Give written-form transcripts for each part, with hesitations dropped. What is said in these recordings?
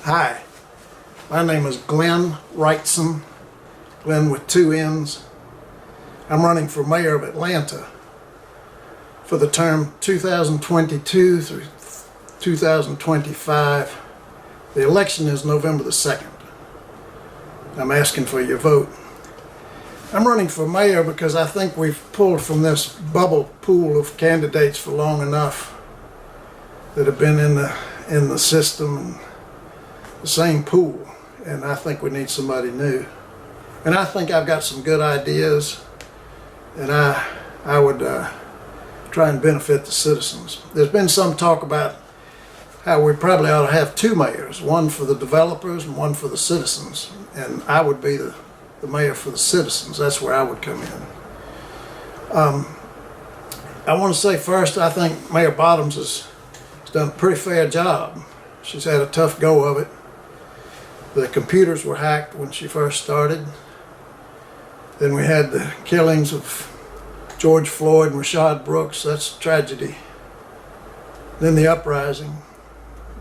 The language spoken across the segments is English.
Hi, my name is Glenn Wrightson, Glenn with two N's. I'm running for mayor of Atlanta for the term 2022 through 2025. The election is November the 2nd. I'm asking for your vote. I'm running for mayor because I think we've pulled from this bubble pool of candidates for long enough that have been in the system and the same pool, and I think we need somebody new. And I think I've got some good ideas, and I would try and benefit the citizens. There's been some talk about how we probably ought to have two mayors, one for the developers and one for the citizens, and I would be the mayor for the citizens. That's where I would come in. I want to say first, I think Mayor Bottoms has done a pretty fair job. She's had a tough go of it. The computers were hacked when she first started. Then we had the killings of George Floyd and Rayshard Brooks. That's a tragedy. Then the uprising.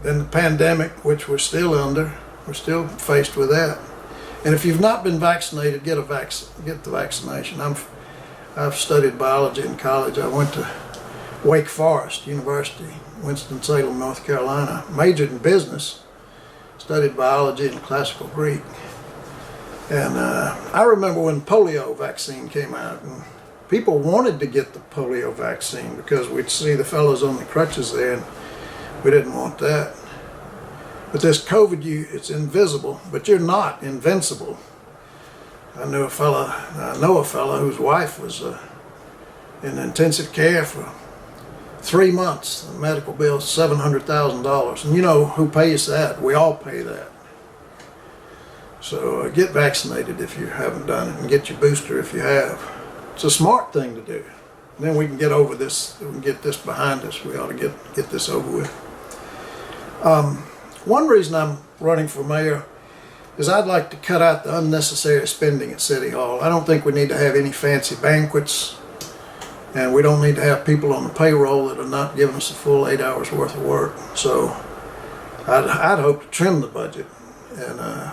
Then the pandemic, which we're still under. We're still faced with that. And if you've not been vaccinated, get the vaccination. I've studied biology in college. I went to Wake Forest University, Winston-Salem, North Carolina. Majored in business. Studied biology and classical Greek. And I remember when polio vaccine came out, and people wanted to get the polio vaccine because we'd see the fellows on the crutches there, and we didn't want that. But this COVID, it's invisible, but you're not invincible. I know a fella whose wife was in intensive care for 3 months. The medical bill is $700,000, and you know who pays that? We all pay that. So get vaccinated if you haven't done it, and get your booster if you have. It's a smart thing to do. And then we can get over this. We can get this behind us. We ought to get this over with. One reason I'm running for mayor is I'd like to cut out the unnecessary spending at City Hall. I don't think we need to have any fancy banquets. And we don't need to have people on the payroll that are not giving us a full 8 hours worth of work. So I'd hope to trim the budget.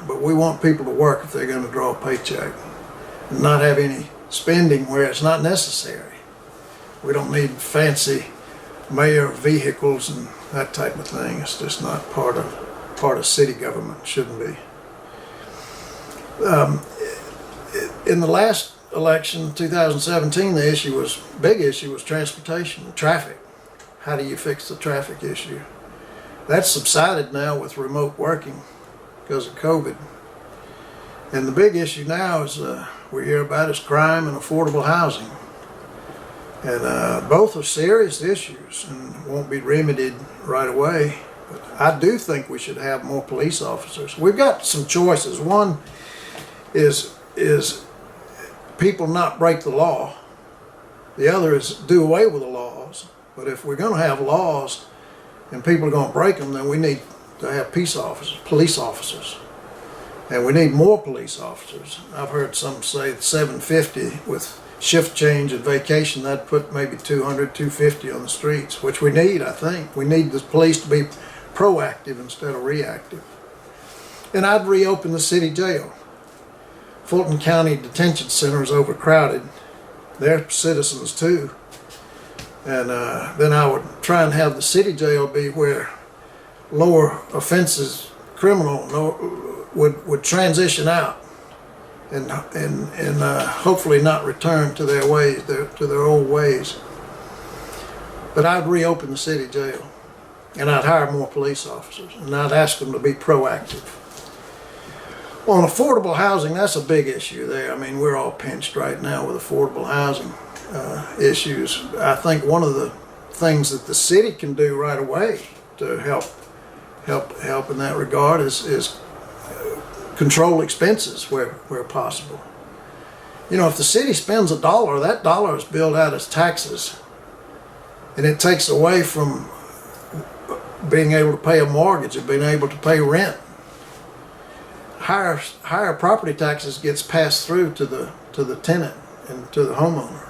But we want people to work if they're going to draw a paycheck. And not have any spending where it's not necessary. We don't need fancy mayor vehicles and that type of thing. It's just not part of city government. It shouldn't be. In the last election, 2017, the big issue was transportation, traffic. How do you fix the traffic issue? That's subsided now with remote working because of COVID. And the big issue now is we hear about is crime and affordable housing. And both are serious issues and won't be remedied right away. But I do think we should have more police officers. We've got some choices. One is people not break the law. The other is do away with the laws. But if we're going to have laws and people are going to break them, then we need to have police officers. And we need more police officers. I've heard some say 750 with shift change and vacation, that'd put maybe 200, 250 on the streets, which we need, I think. We need the police to be proactive instead of reactive. And I'd reopen the city jail. Fulton County Detention Center is overcrowded. They're citizens too. And then I would try and have the city jail be where lower offenses, criminal, would transition out and hopefully not return to their ways, to their old ways. But I'd reopen the city jail, and I'd hire more police officers, and I'd ask them to be proactive. On affordable housing, that's a big issue there. I mean, we're all pinched right now with affordable housing issues. I think one of the things that the city can do right away to help in that regard is control expenses where possible. You know, if the city spends $1, that dollar is billed out as taxes, and it takes away from being able to pay a mortgage and being able to pay rent. Higher property taxes gets passed through to the tenant and to the homeowner.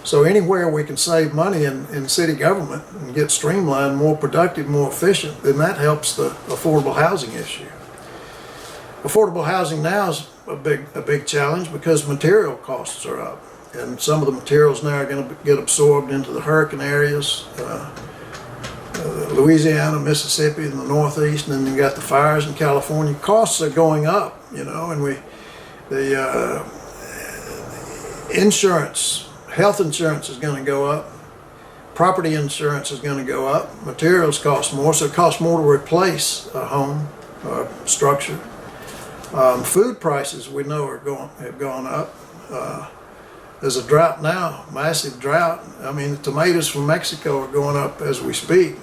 So anywhere we can save money in city government and get streamlined, more productive, more efficient, then that helps the affordable housing issue. Affordable housing now is a big challenge because material costs are up. And some of the materials now are going to get absorbed into the hurricane areas, Louisiana, Mississippi, and the Northeast, and then you got the fires in California. Costs are going up, you know, and the insurance, health insurance is going to go up, property insurance is going to go up, materials cost more, so it costs more to replace a home or structure. Food prices we know have gone up. There's a drought now, massive drought. I mean, the tomatoes from Mexico are going up as we speak.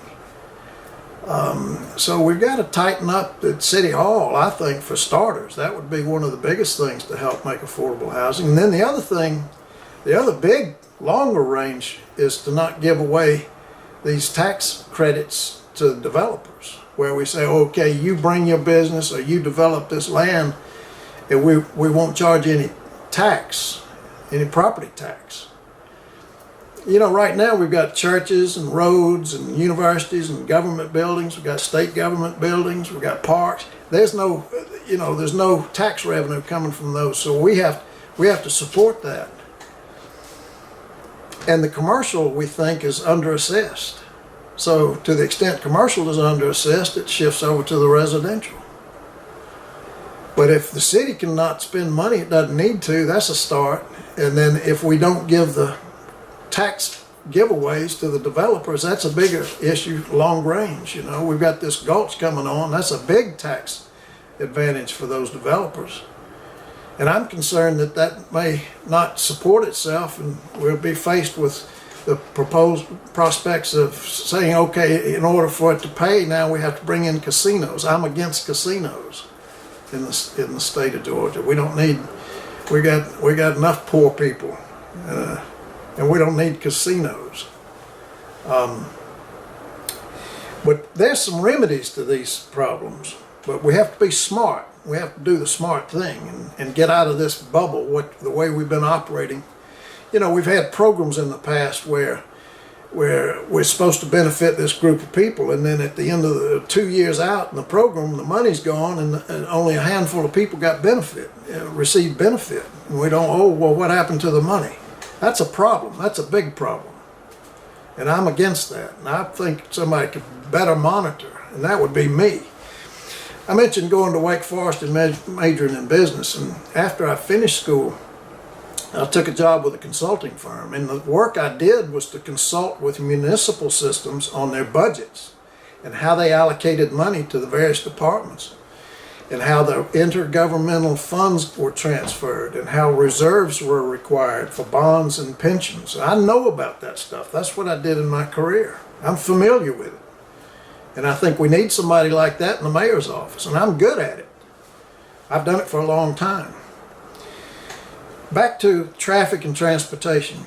So we've got to tighten up at City Hall, I think, for starters. That would be one of the biggest things to help make affordable housing. And then the other thing, the other big, longer range is to not give away these tax credits to developers, where we say, okay, you bring your business or you develop this land and we won't charge any tax, any property tax. You know, right now we've got churches and roads and universities and government buildings. We've got state government buildings. We've got parks. There's no, you know, there's no tax revenue coming from those. So we have to support that. And the commercial, we think, is underassessed. So to the extent commercial is underassessed, it shifts over to the residential. But if the city cannot spend money it doesn't need to, that's a start. And then if we don't give the tax giveaways to the developers, that's a bigger issue long range. You know, we've got this gulch coming on. That's a big tax advantage for those developers. And I'm concerned that that may not support itself, and we'll be faced with the proposed prospects of saying, okay, in order for it to pay, now we have to bring in casinos. I'm against casinos in the state of Georgia. We don't need, we got enough poor people, and we don't need casinos. But there's some remedies to these problems, but we have to be smart. We have to do the smart thing and get out of this bubble, the way we've been operating. You know, we've had programs in the past where we're supposed to benefit this group of people, and then at the end of the 2 years out in the program, the money's gone, and only a handful of people got benefit, received benefit. And we don't, oh, well, what happened to the money? That's a problem. That's a big problem. And I'm against that. And I think somebody could better monitor, and that would be me. I mentioned going to Wake Forest and majoring in business, and after I finished school, I took a job with a consulting firm, and the work I did was to consult with municipal systems on their budgets and how they allocated money to the various departments and how the intergovernmental funds were transferred and how reserves were required for bonds and pensions. I know about that stuff. That's what I did in my career. I'm familiar with it. And I think we need somebody like that in the mayor's office, and I'm good at it. I've done it for a long time. Back to traffic and transportation.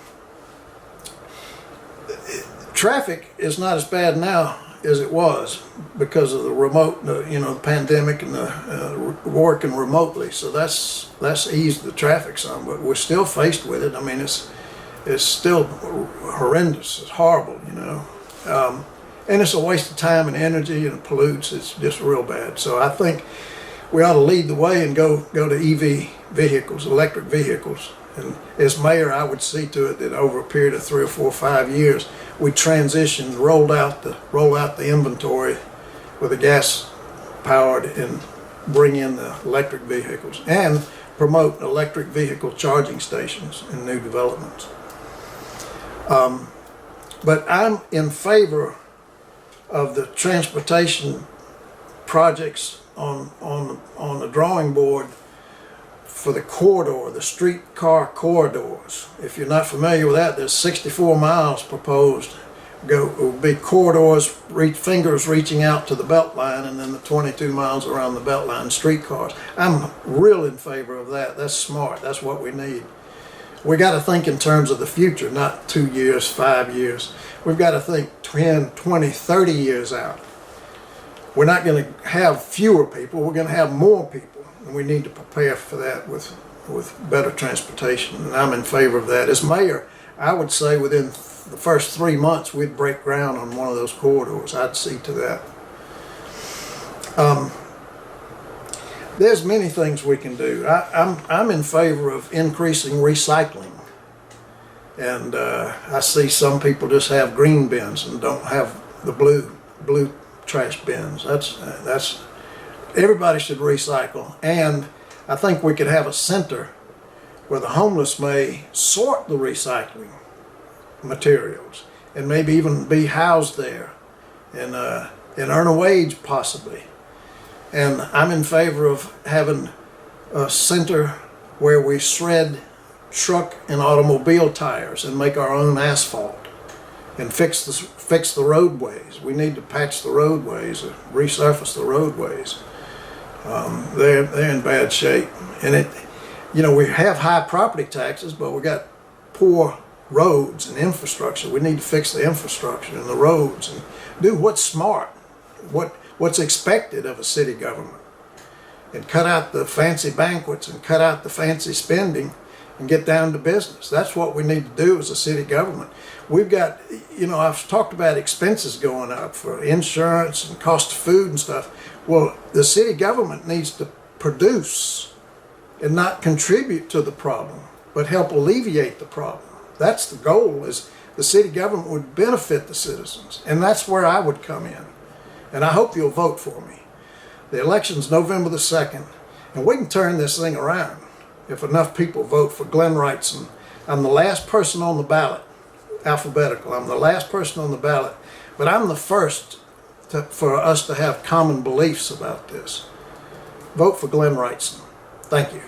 Traffic is not as bad now as it was because of the remote, you know, the pandemic and the working remotely. So that's eased the traffic some, but we're still faced with it. I mean, it's still horrendous. It's horrible, you know. And it's a waste of time and energy, and it pollutes. It's just real bad. So I think we ought to lead the way and go to EV vehicles, electric vehicles. And as mayor, I would see to it that over a period of 3 or 4 or 5 years, we transitioned, rolled out the inventory with the gas powered and bring in the electric vehicles and promote electric vehicle charging stations in new developments. But I'm in favor of the transportation projects on the drawing board for the corridor, the streetcar corridors. If you're not familiar with that, there's 64 miles proposed. Will be corridors, fingers reaching out to the Beltline, and then the 22 miles around the Beltline streetcars. I'm real in favor of that. That's smart. That's what we need. We got to think in terms of the future, not 2 years, 5 years. We've got to think 10, 20, 30 years out. We're not going to have fewer people, we're going to have more people. And we need to prepare for that with better transportation. And I'm in favor of that. As mayor, I would say within the first 3 months we'd break ground on one of those corridors. I'd see to that. There's many things we can do. I'm in favor of increasing recycling. And I see some people just have green bins and don't have the blue trash bins. That's everybody should recycle. And I think we could have a center where the homeless may sort the recycling materials and maybe even be housed there and earn a wage possibly. And I'm in favor of having a center where we shred truck and automobile tires and make our own asphalt and fix the roadways. We need to patch the roadways, resurface the roadways. They're in bad shape. And we have high property taxes, but we got poor roads and infrastructure. We need to fix the infrastructure and the roads and do what's smart, what's expected of a city government, and cut out the fancy banquets and cut out the fancy spending and get down to business. That's what we need to do as a city government. We've got, I've talked about expenses going up for insurance and cost of food and stuff. Well, the city government needs to produce and not contribute to the problem, but help alleviate the problem. That's the goal, is the city government would benefit the citizens. And that's where I would come in. And I hope you'll vote for me. The election's November the 2nd, and we can turn this thing around if enough people vote for Glenn Wrightson. I'm the last person on the ballot, alphabetical. I'm the last person on the ballot, but I'm the first for us to have common beliefs about this. Vote for Glenn Wrightson. Thank you.